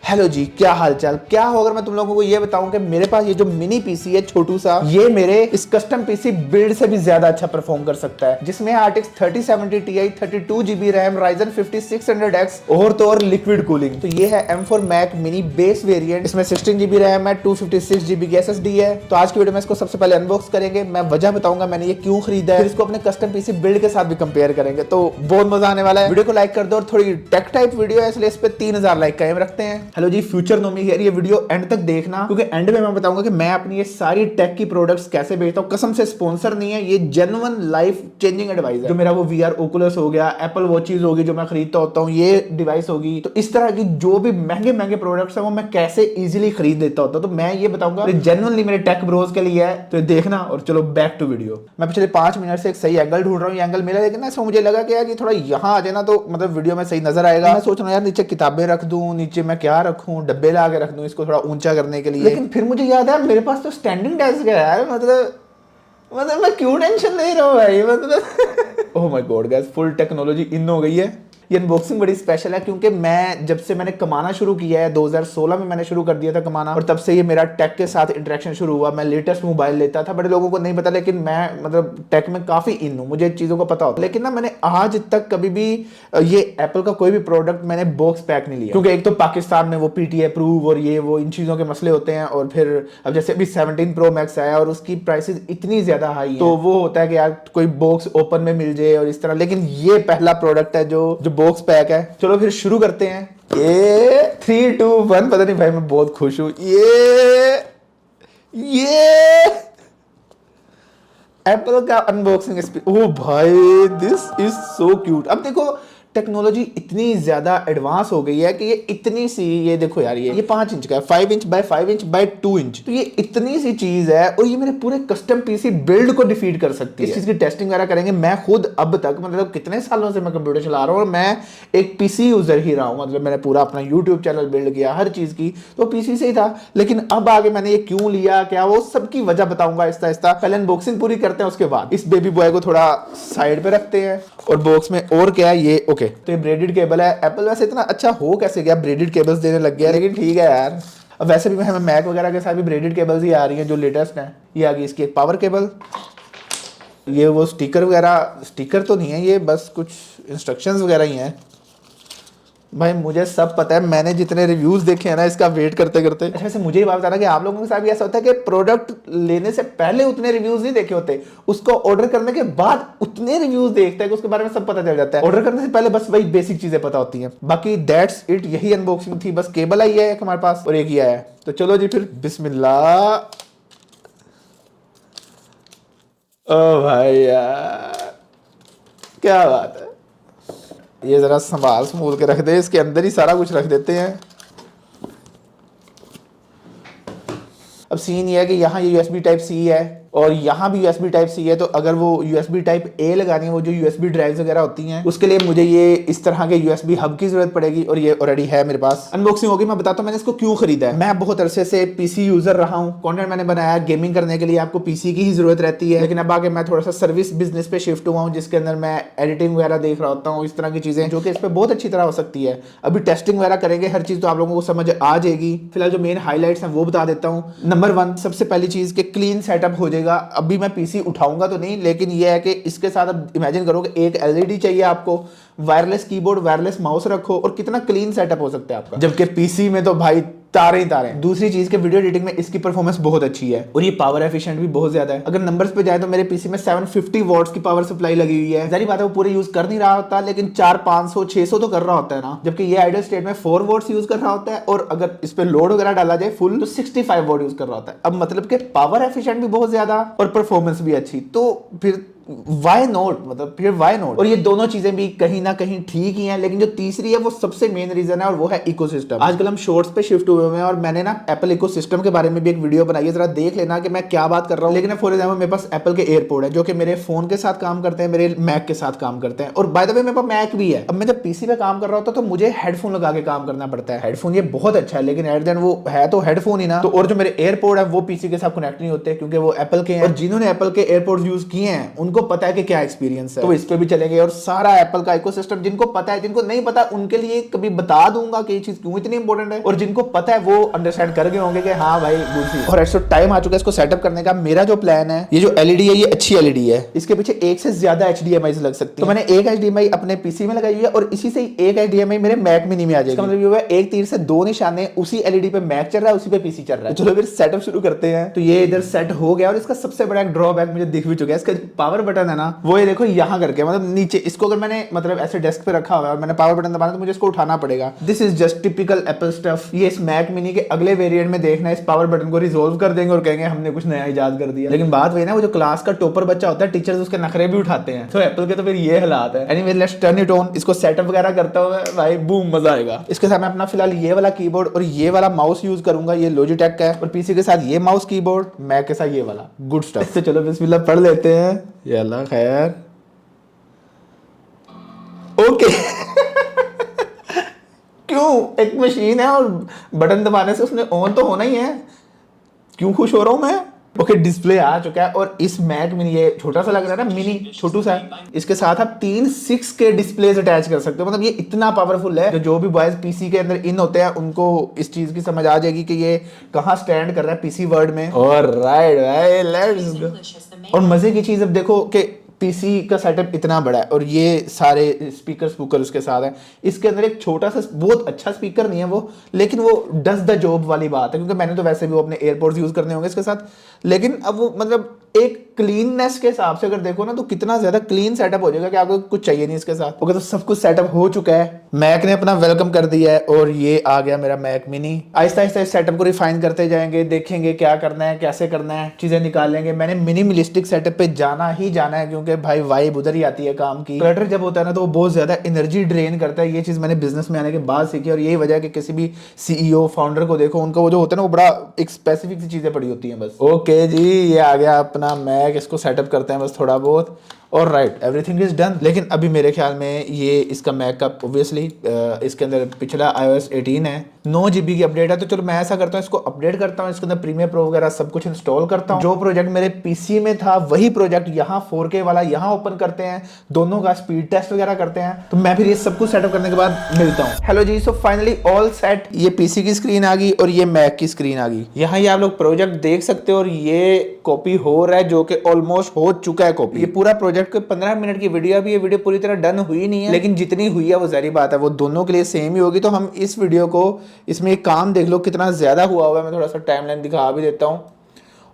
Hello जी, क्या हालचाल। क्या हो अगर मैं तुम लोगों को ये बताऊं कि मेरे पास ये जो मिनी पीसी है छोटू सा, ये मेरे इस कस्टम पीसी बिल्ड से भी ज्यादा अच्छा परफॉर्म कर सकता है, जिसमें RTX 3070 Ti 32GB RAM, Ryzen 5600X और तो और लिक्विड कूलिंग। तो ये है M4 Mac mini base variant. इसमें 16GB रैम है, 256GB की SSD है। तो आज की वीडियो में इसको सबसे पहले अनबॉक्स करेंगे, मैं वजह बताऊंगा मैंने ये क्यों खरीदा है, फिर इसको अपने कस्टम पीसी बिल्ड के साथ भी कंपेयर करेंगे। तो बहुत मजा आने वाला है। वीडियो को लाइक कर दो और थोड़ी टेक टाइप वीडियो है इसलिए इस पे 3000 लाइक कायम रखते हैं। Hello ji, future Nomi here. ये वीडियो एंड तक देखना क्योंकि एंड में मैं बताऊंगा कि मैं अपनी ये सारी टेक की प्रोडक्ट्स कैसे बेचता हूं। कसम से स्पॉन्सर नहीं है, ये जेन्युइन लाइफ चेंजिंग एडवाइस है। जो मेरा वो VR ओकुलस हो गया, एप्पल वॉचेस होगी जो मैं खरीदता होता हूं, ये डिवाइस होगी, तो इस तरह की जो भी महंगे महंगे प्रोडक्ट्स हैं वो मैं कैसे इजीली खरीद लेता होता हूं। तो मैं ये बताऊंगा जेन्युइनली मेरे टेक ब्रोज के लिए है, तो देखना। और चलो बैक टू वीडियो। मैं पिछले 5 मिनट से एक सही एंगल ढूंढ रहा हूँ, ये एंगल मिला, लेकिन ऐसा मुझे लगा कि यार ये थोड़ा यहाँ आ जाए ना तो मतलब वीडियो में सही नजर आएगा। मैं सोच रहा हूँ यार नीचे किताबें रख दूं, नीचे मैं क्या रखूं, डब्बे ला के रख दूं इसको थोड़ा ऊंचा करने के लिए। लेकिन फिर मुझे याद है मेरे पास तो स्टैंडिंग डेस्क है यार, मतलब मैं क्यों टेंशन ले रहा हूँ भाई, मतलब oh my God guys, full technology in हो गई है। ये अनबॉक्सिंग बड़ी स्पेशल है क्योंकि मैं जब से मैंने कमाना शुरू किया है, 2016 में मैंने शुरू कर दिया था कमाना, और तब से ये मेरा टेक के साथ इंटरेक्शन शुरू हुआ। मैं लेटेस्ट मोबाइल लेता था, बड़े लोगों को नहीं पता, लेकिन मैं मतलब टेक में काफी इन हूँ, मुझे चीजों का पता होता है। लेकिन ना मैंने आज तक कभी भी ये एप्पल का कोई भी प्रोडक्ट मैंने बॉक्स पैक नहीं लिया, क्योंकि एक तो पाकिस्तान में वो PTA अप्रूव और ये वो इन चीजों के मसले होते हैं, और फिर अब जैसे अभी 17 Pro Max आया और उसकी प्राइसेस इतनी ज्यादा हाई है, तो वो होता है कि यार कोई बॉक्स ओपन में मिल जाए और इस तरह। लेकिन ये पहला प्रोडक्ट है जो बॉक्स पैक है। चलो फिर शुरू करते हैं। ये 3 2 1, पता नहीं भाई मैं बहुत खुश हूं। ये एप्पल का अनबॉक्सिंग ओ भाई, दिस इज सो क्यूट। अब देखो टेक्नोलॉजी इतनी ज्यादा एडवांस हो गई है कि ये इतनी सी, ये देखो यार, ये 5 इंच का है, 5 inch by 5 inch by 2 inch. तो ये इतनी सी चीज है और ये मेरे पूरे कस्टम पीसी बिल्ड को डिफीट कर सकती है। इस चीज की टेस्टिंग वगैरह करेंगे। मैं खुद अब तक मतलब कितने सालों से मैं कंप्यूटर चला रहा हूँ और मैं एक पीसी यूजर ही रहा हूँ। मतलब मैंने पूरा अपना यूट्यूब चैनल बिल्ड किया, हर चीज की तो पीसी से ही था। लेकिन अब आगे मैंने ये क्यों लिया, क्या वो सबकी वजह बताऊंगा आहिस्ता आहिस्ता। पहले अनबॉक्सिंग पूरी करते हैं, उसके बाद इस बेबी बॉय को थोड़ा साइड पे रखते हैं। और बॉक्स में और क्या है, ये ओके, तो ये ब्रेडेड केबल है। एप्पल वैसे इतना अच्छा हो कैसे गया, ब्रेडेड केबल्स देने लग गया, लेकिन ठीक है यार। अब वैसे भी हमें मैक वगैरह के साथ भी ब्रेडेड केबल्स ही आ रही हैं जो लेटेस्ट हैं। ये आ गई इसकी एक पावर केबल। ये वो स्टिकर वगैरह, स्टिकर तो नहीं है ये, बस कुछ इंस्ट्रक्शंस वगैरह ही हैं। भाई मुझे सब पता है, मैंने जितने रिव्यूज देखे हैं ना इसका वेट करते करते। अच्छा वैसे मुझे ये बात बताना कि आप लोगों के साथ भी ऐसा होता है कि प्रोडक्ट लेने से पहले उतने रिव्यूज नहीं देखे होते, उसको ऑर्डर करने के बाद उतने रिव्यूज देखते हैं कि उसके बारे में सब पता चल जाता है। ऑर्डर करने से पहले बस वही बेसिक चीजें पता होती हैं। बाकी दैट्स इट, यही अनबॉक्सिंग थी। बस केबल आई है एक हमारे पास और एक ही आया है। तो चलो जी फिर बिस्मिल्लाह। ओ भाई यार क्या बात है। ये जरा संभाल संभूल के रख दे, इसके अंदर ही सारा कुछ रख देते हैं। अब सीन ये है कि यहाँ ये USB Type-C है और यहाँ भी USB Type-C है। तो अगर वो USB Type-A लगानी है, वो जो USB ड्राइव्स वगैरह होती हैं, उसके लिए मुझे ये इस तरह के USB हब की जरूरत पड़ेगी और ये ऑलरेडी है मेरे पास। अनबॉक्सिंग होगी, मैं बताता हूँ मैंने इसको क्यों खरीदा है। मैं बहुत अरसे से PC यूजर रहा हूँ, कंटेंट मैंने बनाया। गेमिंग करने के लिए आपको PC की ही जरूरत रहती है, लेकिन अब आगे मैं थोड़ा सा सर्विस बिजनेस पे शिफ्ट हुआ हूँ, जिसके अंदर मैं एडिटिंग वगैरह देख रहा होता हूँ, इस तरह की चीजें जो कि इस पर बहुत अच्छी तरह हो सकती है। अभी टेस्टिंग वगैरह करेंगे, हर चीज तो आप लोगों को समझ आ जाएगी। फिलहाल जो मेन हाईलाइट्स हैं वो बता देता हूँ। नंबर 1, सबसे पहली चीज कि क्लीन सेटअप हो जाएगा। अभी मैं PC उठाऊंगा तो नहीं, लेकिन ये है कि इसके साथ अब इमेजिन करो कि एक LED चाहिए आपको, वायरलेस कीबोर्ड, वायरलेस माउस रखो और कितना क्लीन सेटअप हो सकता है आपका, जबकि PC में तो भाई तारे ही तारे। दूसरी चीज के वीडियो एडिटिंग में इसकी परफॉर्मेंस बहुत अच्छी है और ये पावर एफिशिएंट भी बहुत ज्यादा है। अगर नंबर्स पे जाए तो मेरे PC में 750 वॉट्स की पावर सप्लाई लगी हुई है। जारी बात है वो पूरे यूज कर नहीं रहा होता, लेकिन 400 500 600 तो कर रहा होता है ना, जबकि ये आइडियल स्टेट में 4 वॉट्स यूज कर रहा होता है और अगर इस पे लोड वगैरह डाला जाए फुल तो 65 वॉट यूज कर रहा होता है। अब मतलब कि पावर एफिशिएंट भी बहुत ज्यादा और परफॉर्मेंस भी अच्छी, तो फिर वाई नॉट, मतलब फिर वाई नॉट। और ये दोनों चीजें भी कहीं ना कहीं ठीक ही हैं, लेकिन जो तीसरी है वो सबसे मेन रीजन है और वो है इकोसिस्टम। आजकल हम शॉर्ट्स पे शिफ्ट हुए हैं और मैंने ना एप्पल इकोसिस्टम के बारे में भी एक वीडियो बनाई है, जरा देख लेना कि मैं क्या बात कर रहा हूँ। लेकिन फॉर एग्जाम्पल मेरे पास एप्पल के एयरपोर्ट है जो कि मेरे फोन के साथ काम करते हैं, मेरे मैक के साथ काम करते हैं, और बाय द वे मेरे पास मैक भी है। अब मैं जब PC पे काम कर रहा होता तो मुझे हेडफोन लगा के काम करना पड़ता है। हेडफोन ये बहुत अच्छा है, लेकिन एट देन वो है तो हेडफोन ही ना। तो और जो मेरे एयरपोर्ट है वो PC के साथ कनेक्ट नहीं होते क्योंकि वो एप्पल के हैं, और जिन्होंने एप्पल के एयरपोर्ट यूज किए हैं उनको उनको पता है कि क्या एक्सपीरियंस है, तो इस पे भी चलेंगे। और सारा एप्पल का इकोसिस्टम जिनको पता है, जिनको नहीं पता उनके लिए कभी बता दूंगा कि ये चीज क्यों इतनी इंपॉर्टेंट है, और जिनको पता है वो अंडरस्टैंड कर गए होंगे कि हाँ भाई गुड चीज। और ऐसा टाइम आ चुका है इसको सेटअप करने का। मेरा जो प्लान है, ये जो एलईडी है ये अच्छी एलईडी है, इसके पीछे एक से ज्यादा एचडीएमआई लग सकती है। तो मैंने एक एचडीएमआई अपने पीसी में लगाई हुई है और इसी से एक एचडीएमआई मेरे मैक मिनी में आ जाएगा। मतलब ये एक तीर से दो निशाने, उसी एलईडी पे मैक चल रहा है, उसी पे पीसी चल रहा है। चलो फिर सेटअप शुरू करते हैं। तो ये इधर सेट हो गया और इसका सबसे बड़ा एक ड्रॉबैक मुझे दिख भी चुका है, इसका पावर बटन है ना, वो ये देखो यहाँ करके, मतलब नीचे इसको अगर मैंने मतलब ऐसे डेस्क पे रखा हुआ है और मैंने पावर बटन दबाना तो मुझे इसको उठाना पड़ेगा। This is just typical Apple stuff. ये इस मैक मिनी के अगले वेरिएंट में देखना, इस पावर बटन को रिजोल्व कर देंगे और कहेंगे हमने कुछ नया इजाद कर दिया। लेकिन बात वही ना, वो जो क्लास का टॉपर बच्चा होता है, टीचर्स उसके नखरे भी उठाते हैं, तो एप्पल के तो फिर ये हालात है। Anyway let's turn it on. इसको सेटअप वगैरह करता हुआ भाई बूम मजा आएगा। इसके साथ मैं अपना फिलहाल ये वाला कीबोर्ड और ये वाला माउस यूज करूंगा, ये लॉजिटेक का है, और पीसी के साथ ये माउस कीबोर्ड, मैक के साथ ये वाला गुड स्टफ। तो चलो बिस्मिल्लाह पढ़ लेते हैं। ये अल्लाह खैर। ओके क्यों, एक मशीन है और बटन दबाने से उसने ऑन तो होना ही है, क्यों खुश हो रहा हूं मैं। ओके डिस्प्ले आ चुका है और इस मैक मिनी, ये छोटा सा लग रहा है ना, मिनी छोटू सा है, इसके साथ आप 3 6K डिस्प्लेज अटैच कर सकते हो। मतलब ये इतना पावरफुल है, जो भी बॉयज पीसी के अंदर इन होते हैं उनको इस चीज की समझ आ जाएगी कि ये कहाँ स्टैंड कर रहा है पीसी वर्ल्ड में। ऑलराइट भाई लेट्स गो। और मजे की चीज अब देखो कि पीसी का सेटअप इतना बड़ा है और ये सारे स्पीकर उसके साथ हैं। इसके अंदर एक छोटा सा बहुत अच्छा स्पीकर नहीं है वो, लेकिन वो डज द जॉब वाली बात है, क्योंकि मैंने तो वैसे भी वो अपने एयरपोर्ट्स यूज करने होंगे इसके साथ। लेकिन अब वो मतलब एक क्लीननेस के हिसाब से अगर देखो ना तो कितना ज्यादा क्लीन सेटअप हो जाएगा कि आपको कुछ चाहिए नहीं इसके साथ। ओके तो सब कुछ सेटअप हो चुका है, मैक ने अपना वेलकम कर दिया है और ये आ गया मेरा मैक मिनी। आहिस्ता आहिस्ता इस सेटअप को रिफाइन करते जाएंगे, देखेंगे क्या करना है, कैसे करना है, चीजें निकालेंगे। मैंने मिनिमलिस्टिक सेटअप पे जाना ही जाना है, क्योंकि भाई वाइब उधर ही आती है काम की। क्लटर जब होता है ना तो वो बहुत ज्यादा एनर्जी ड्रेन करता है। ये चीज मैंने बिजनेस में आने के बाद सीखी और यही वजह है कि किसी भी सीईओ फाउंडर को देखो, उनका वो जो होता है ना वो बड़ा एक स्पेसिफिक सी चीजें पड़ी होती हैं बस। ओके जी ये आ गया अपना मैक, इसको सेटअप करते हैं बस थोड़ा बहुत। और राइट एवरीथिंग इज डन। लेकिन अभी मेरे ख्याल में ये इसका मैक का ऑब्वियसली इसके अंदर पिछला iOS 18 है, 9 GB की अपडेट है। तो चलो मैं ऐसा करता हूँ, इसको अपडेट करता हूँ, इसके अंदर प्रीमियर प्रो वगैरह सब कुछ इंस्टॉल करता हूँ। जो प्रोजेक्ट मेरे पीसी में था वही प्रोजेक्ट यहाँ 4K वाला यहाँ ओपन करते हैं, दोनों का स्पीड टेस्ट वगैरह करते हैं। तो मैं फिर ये सब कुछ सेटअप करने के बाद मिलता हूँ। हेलो जी, सो फाइनली ऑल सेट। ये पीसी की स्क्रीन आ गई और ये मैक की स्क्रीन आ गई। यहाँ ये आप लोग प्रोजेक्ट देख सकते हो और ये कॉपी हो रहा है, जो कि ऑलमोस्ट हो चुका है कॉपी। ये पूरा प्रोजेक्ट को 15 मिनट की वीडियो, अभी ये वीडियो पूरी तरह डन हुई नहीं है, लेकिन जितनी हुई है वो जारी बात है वो दोनों के लिए सेम ही होगी। तो हम इस वीडियो को, इसमें एक काम देख लो कितना ज्यादा हुआ हुआ है। मैं थोड़ा सा टाइमलाइन दिखा भी देता हूँ।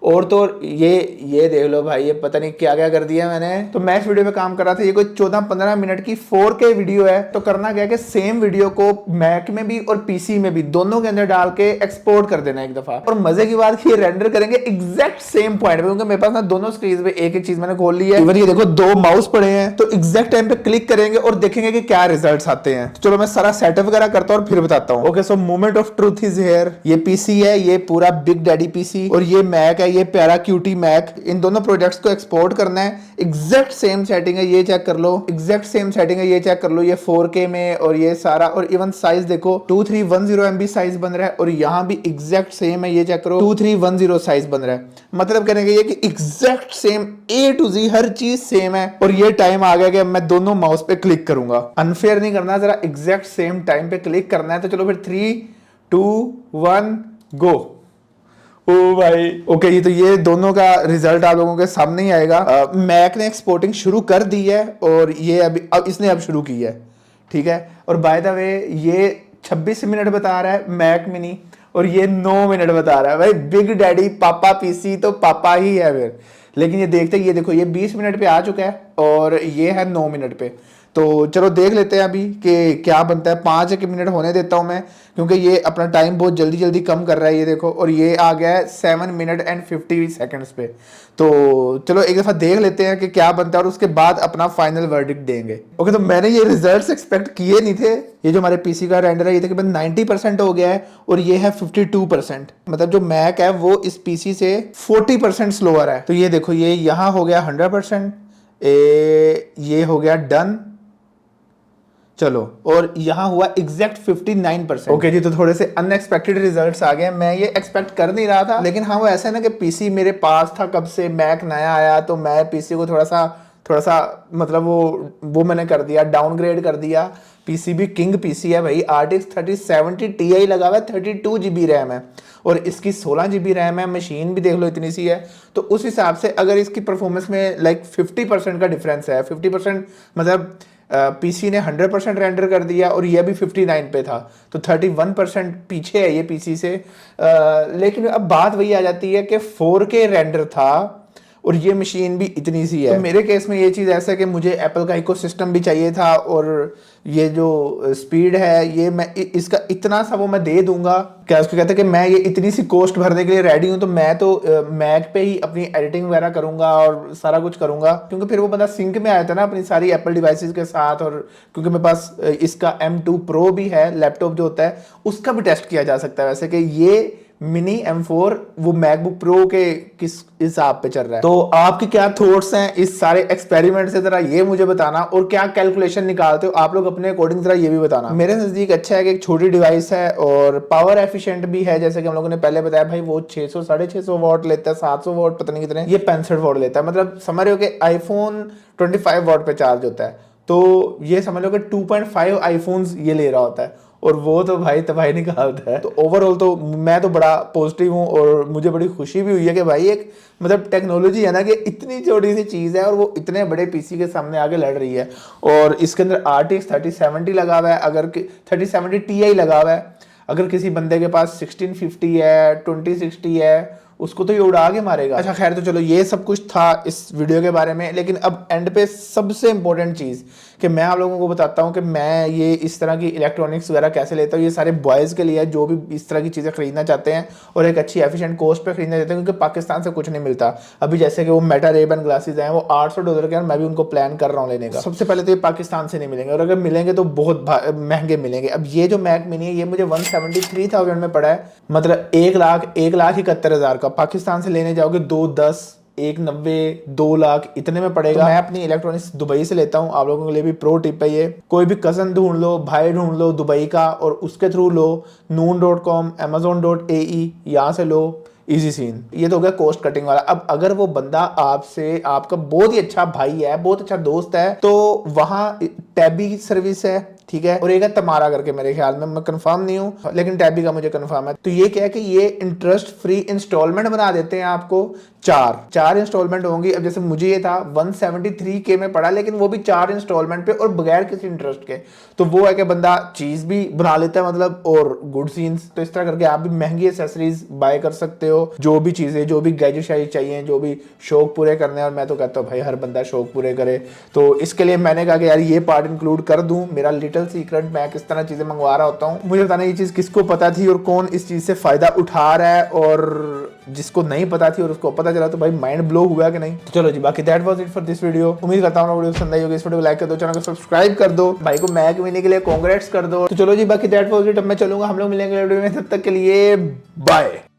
और तो ये देख लो भाई, ये पता नहीं क्या क्या कर दिया मैंने। तो मैं इस वीडियो में काम कर रहा था, ये कोई 14-15 मिनट की 4K वीडियो है। तो करना क्या है कि सेम वीडियो को मैक में भी और पीसी में भी दोनों के अंदर डाल के एक्सपोर्ट कर देना एक दफा। और मजे की बात ये रेंडर करेंगे एग्जैक्ट सेम पॉइंट पे, क्योंकि मेरे पास ना दोनों स्क्रीन पे एक एक चीज मैंने खोल ली है। इवन ये देखो 2 माउस पड़े हैं, तो एग्जैक्ट टाइम पे क्लिक करेंगे और देखेंगे कि क्या रिजल्ट्स आते हैं। तो चलो मैं सारा सेटअप वगैरह करता हूँ और फिर बताता हूँ। Okay so moment of truth is here. ये पीसी है, ये पूरा बिग डैडी पीसी, और ये मैक है, ये प्यारा क्यूटी मैक। इन दोनों प्रोजेक्ट्स को एक्सपोर्ट करना है। एग्जैक्ट सेम सेटिंग है, ये चेक कर लो। एग्जैक्ट सेम सेटिंग है, ये चेक कर लो। ये 4K में और ये सारा, और इवन साइज देखो 2310 MB साइज बन रहा है, और यहाँ भी एग्जैक्ट सेम है, ये चेक करो 2310 साइज बन रहा है। मतलब कहने का ये कि exact same A to Z हर चीज सेम है। और ये टाइम आ गया कि मैं दोनों माउस पे क्लिक करूंगा। अनफेयर नहीं करना, जरा एग्जैक्ट सेम टाइम पे क्लिक करना है। तो चलो फिर 3 2 1 गो। ओ भाई ओके जी, तो ये दोनों का रिजल्ट आप लोगों के सामने ही आएगा। मैक ने एक्सपोर्टिंग शुरू कर दी है और ये अब इसने शुरू की है, ठीक है। और बाय द वे ये 26 मिनट बता रहा है मैक मिनी, और ये 9 मिनट बता रहा है। भाई बिग डैडी पापा पीसी तो पापा ही है फिर। लेकिन ये देखते, ये देखो ये 20 मिनट पे आ चुका है और ये है 9 मिनट पे। तो चलो देख लेते हैं अभी कि क्या बनता है। 5 मिनट होने देता हूं मैं, क्योंकि ये अपना टाइम बहुत जल्दी जल्दी कम कर रहा है। ये देखो, और ये आ गया है 7 मिनट एंड 50 सेकंड्स पे। तो चलो एक दफा देख लेते हैं कि क्या बनता है और उसके बाद अपना फाइनल वर्डिक्ट देंगे। ओके तो मैंने ये रिजल्ट्स एक्सपेक्ट किए नहीं थे। ये जो हमारे पीसी का रेंडर है ये तकरीबन 90% हो गया है और ये है 52%। मतलब जो मैक है वो इस पीसी से 40% स्लोअर है। तो ये देखो, ये यहाँ हो गया 100%, ये हो गया डन, चलो, और यहां हुआ एग्जैक्ट 59%। ओके जी, तो थोड़े से अनएक्सपेक्टेड रिजल्ट्स आ गए। मैं ये एक्सपेक्ट कर नहीं रहा था, लेकिन हाँ वो ऐसा है ना कि पीसी मेरे पास था कब से, मैक नया आया तो मैं पीसी को थोड़ा सा थोड़ा सा मतलब वो मैंने कर दिया, डाउनग्रेड कर दिया। पीसी भी किंग पीसी है भाई, RTX 3070 Ti लगा हुआ है, 32 GB रैम है और इसकी 16 GB रैम है। मशीन भी देख लो इतनी सी है, तो उस हिसाब से अगर इसकी परफॉर्मेंस में लाइक 50% का डिफरेंस है, 50% मतलब पीसी ने 100% रेंडर कर दिया और ये भी 59 पे था, तो 31% पीछे है ये पीसी से। लेकिन अब बात वही आ जाती है कि 4K रेंडर था और ये मशीन भी इतनी सी है। तो मेरे केस में ये चीज़ ऐसा है कि मुझे एप्पल का इकोसिस्टम भी चाहिए था और ये जो स्पीड है ये मैं इसका इतना सा वो मैं दे दूंगा, क्या उसको कहते हैं कि मैं ये इतनी सी कॉस्ट भरने के लिए रेडी हूँ, तो मैं तो मैक पे ही अपनी एडिटिंग वगैरह करूंगा और सारा कुछ करूंगा, क्योंकि फिर वो बंदा सिंक में आया था ना अपनी सारी एप्पल डिवाइसेस के साथ। और क्योंकि मेरे पास इसका M2 Pro भी है, लैपटॉप जो होता है उसका भी टेस्ट किया जा सकता है वैसे, कि ये मिनी M4 वो मैकबुक प्रो के किस हिसाब पे चल रहा है। तो आपके क्या थॉट्स हैं इस सारे एक्सपेरिमेंट से, जरा ये मुझे बताना, और क्या कैलकुलेशन निकालते हो आप लोग अपने अकॉर्डिंग, जरा ये भी बताना। मेरे नजदीक अच्छा है कि एक छोटी डिवाइस है और पावर एफिशिएंट भी है, जैसे कि हम लोगों ने पहले बताया भाई वो 600 650 वॉट लेता है, 700 वॉट पता नहीं कितने, ये 65 वॉट लेता है। मतलब समझ रहे हो कि आईफोन 25 वॉट पे चार्ज होता है, तो ये समझ लो कि 2.5 आईफोन्स ये ले रहा होता है, और वो तो भाई तबाही निकालता है। तो ओवरऑल तो मैं तो बड़ा पॉजिटिव हूँ और मुझे बड़ी खुशी भी हुई है कि भाई एक मतलब टेक्नोलॉजी है ना कि इतनी छोटी सी चीज़ है और वो इतने बड़े पीसी के सामने आगे लड़ रही है। और इसके अंदर RTX 3070 लगा हुआ है, अगर 3070 Ti लगा हुआ है। अगर किसी बंदे के पास 1650 है, 2060 है, उसको तो ये उड़ा के मारेगा। अच्छा खैर, तो चलो ये सब कुछ था इस वीडियो के बारे में, लेकिन अब एंड पे सबसे इंपॉर्टेंट चीज़ कि मैं आप लोगों को बताता हूँ कि मैं ये इस तरह की इलेक्ट्रॉनिक्स वगैरह कैसे लेता हूँ। ये सारे बॉयज़ के लिए है जो भी इस तरह की चीज़ें खरीदना चाहते हैं और एक अच्छी एफिशिएंट कॉस्ट पे खरीदना चाहते हैं, क्योंकि पाकिस्तान से कुछ नहीं मिलता। अभी जैसे कि वो मेटा रेबन ग्लासेस हैं, वो $800 के, मैं भी उनको प्लान कर रहा हूँ लेने का। सबसे पहले तो ये पाकिस्तान से नहीं मिलेंगे, और अगर मिलेंगे तो बहुत महंगे मिलेंगे। अब ये जो मैक मिनी है ये मुझे 173,000 में पड़ा है, मतलब 1,71,000 का। पाकिस्तान से लेने जाओगे 210, 190, 2 लाख इतने में पड़ेगा। तो मैं अपनी इलेक्ट्रॉनिक्स दुबई से लेता हूँ। आप लोगों के लिए भी प्रो टिप है ये, कोई भी कज़न ढूंढ लो, भाई ढूंढ लो दुबई का और उसके थ्रू लो। noon.com, amazon.ae, यहाँ से लो, इजी सीन। ये तो हो गया कॉस्ट कटिंग वाला। अब अगर वो बंदा आपसे, आपका बहुत ही अच्छा भाई है, बहुत अच्छा दोस्त है, तो वहाँ टैबी सर्विस है, ठीक है, और एक है तमारा करके, मेरे ख्याल में, मैं कंफर्म नहीं हूँ लेकिन टैबी का मुझे कंफर्म है। तो ये क्या है कि ये इंटरेस्ट फ्री इंस्टॉलमेंट बना देते हैं आपको, चार इंस्टॉलमेंट होंगी। अब जैसे मुझे ये था 173K में पड़ा, लेकिन वो भी 4 इंस्टॉलमेंट पे और बगैर किसी इंटरेस्ट के। तो वो है कि बंदा चीज भी बना लेता है मतलब, और गुड सीन्स। तो इस तरह करके आप भी महंगी एक्सेसरीज बाय कर सकते हो, जो भी चीजें, जो भी गैजेट चाहिए, जो भी शौक पूरे करने हैं। और मैं तो कहता हूँ भाई हर बंदा शौक पूरे करे, तो इसके लिए मैंने कहा कि यार ये पार्ट इंक्लूड कर दूं, मेरा लिटिल सीक्रेट, मैं किस तरह चीजें मंगवा रहा होता हूँ। मुझे बताना ये चीज किसको पता थी और कौन इस चीज से फायदा उठा रहा है, और जिसको नहीं पता थी और उसको पता चला तो भाई माइंड ब्लो हुआ कि नहीं। तो चलो जी, बाकी that was it for this video. उम्मीद करता हूँ वीडियो पसंद आई होगी। इस वीडियो को लाइक कर दो, चैनल को सब्सक्राइब कर दो, भाई को मैक मिनी के लिए कांग्रेट्स कर दो। तो चलो जी, बाकी दैट वाज इट। अब मैं चलूंगा, हम लोग मिलेंगे वीडियो में, तब तक के लिए बाय।